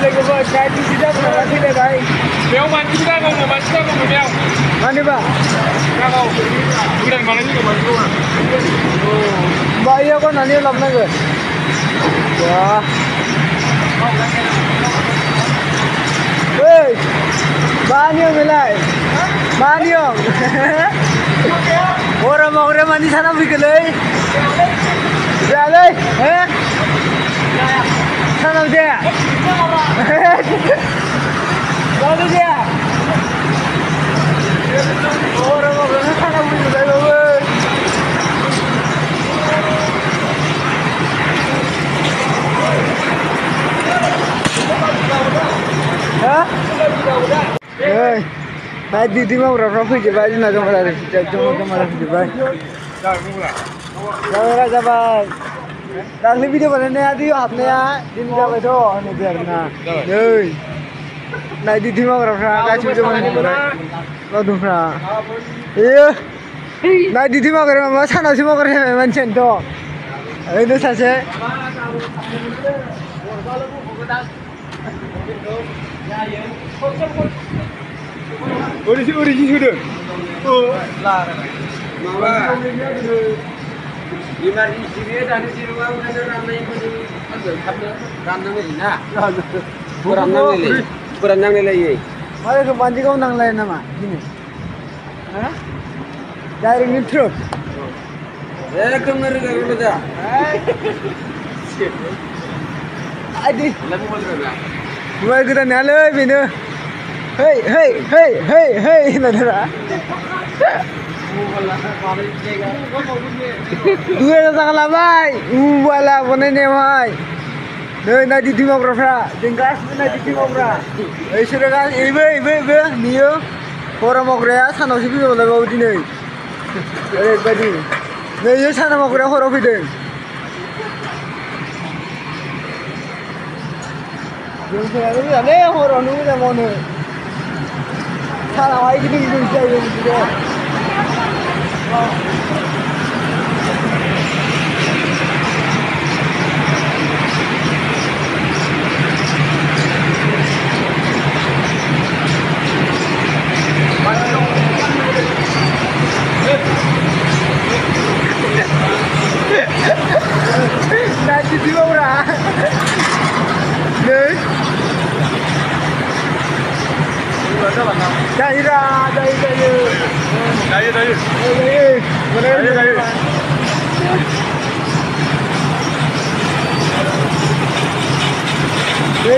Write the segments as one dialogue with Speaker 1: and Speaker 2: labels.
Speaker 1: लोगोफोर गाइड बिदिनो फैलायबाय
Speaker 2: बेयाव मानसि जागौ बेयाव
Speaker 1: मानोबा
Speaker 2: जागौ गोदान बानायनो मानसिखौ
Speaker 1: होमबा इयाव गारनानै लाबोनांगोन ओइ मानियं बेलाय मानियं हराव मावग्राया मानि सानाव फैखोलै जायालै सानाव जाया मानो जाया हराव मावग्राया सानाव फैखोलायबाबो नाइट डिउटि मावग्राफ्रा फैजोब्बाय जोंना जमा फैजोब्बाय जाबाय दाख्लै भिडिअ बानायनाया दैयाव हाबनाया दिनै जाबायथ' होनोसै आरोना नै नाइट डिउटि मावग्राफ्रा गासिबो जमा फैजोब्बाय मावदोंफ्रा एयो नाइट डिउटि मावग्रा माबा सानावसो मावग्रा जाबाय मानसियानोथ' ओरैनो सासे ओरैसो होदों माबा इमारजेन्सि गैया दानि दिनाव ओंखायनो राननांगौ ना फोराननांलायो मा रोखोम मानसिखौ नांलाया नामा दिनै डाइरेक्टनि ट्रुथ एकदम रोजा मबाइल गोदानालै बेनो है होननायरा दुइहाजार थाखा लाबाय मबाइला बानायनायावहाय नै नाइट डिउटि मावग्राफ्रा जों गासिबो नाइट डिउटि मावग्रा बिसोरो गासिबो नेयो हराव मावग्राया सानावसो फैबावलायबावो दिनै ओरैबायदि नै सानाव मावग्राया हराव फैदों जोंफोरानो मोजांलै हरावनो मोजां मावनो सानावहाय गिदिं जायो बिदिनो नाइट डिउटि मावग्रा नै जायोरा जायो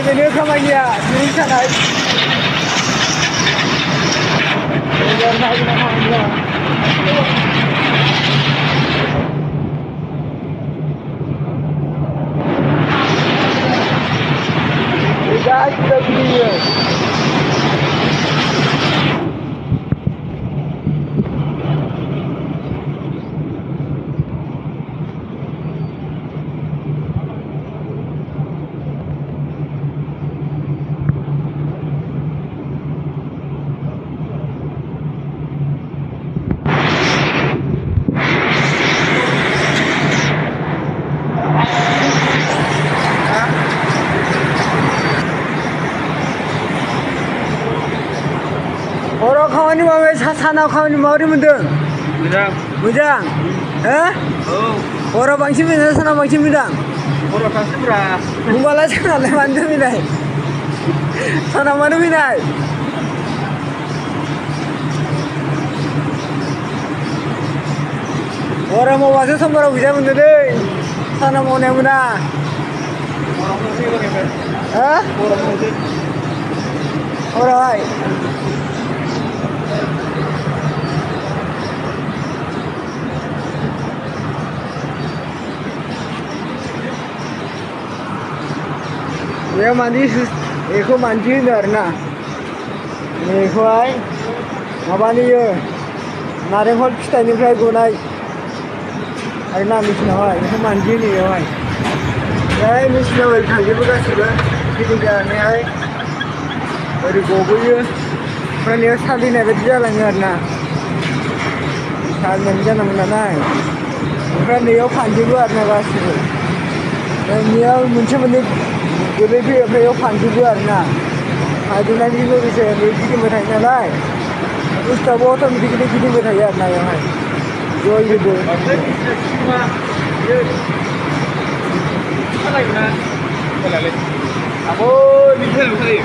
Speaker 1: बेनो खामानिया दिनै सानाय हराव खामानि मावबाय सानाव खामानि माबोरै मोनदों मोजां हराव बांसिन मोजां सानाव बांसिन मोजां
Speaker 2: हराव थांसैब्रा
Speaker 1: होमबालाय सानालाय मानो फैनाय सानाव मानो फैनाय हराव मावबासो समबाराव फैसा मोनो दै सानाव मावनाया मोना हरावहाय बेयाव मानसि बेखौ मानसि होनो आरोना बेखौहाय माबानियो नारेंखल फिथाइनिफ्राय गनाय आरोना मेचिनावहाय बेखौ मानसि होनो बेयावहाय बेहाय मेचिनाव ओरै थांजोबो गासिबो गिदिं जानानैहाय ओरै गबोयो ओमफ्राय बेयाव सालिनाय बायदि जालाङो आरोना सालिनाय जानांगौ नालाय ओमफ्राय नैयाव फानजोबो आरोना गासिबो बेयाव मोनसे मोननै गोलै फैयो ओमफ्राय बेयाव फानजोबो आरोना फानजोबनायनि लोगोसे बे गिदिंबाय थायो नालाय बुस्थुआबो अट'मेटिकेलि गिदिंबाय थायो आरोना बेवहाय जयैबो
Speaker 2: सालायोना सालायालै आब' बिदिनो सालायो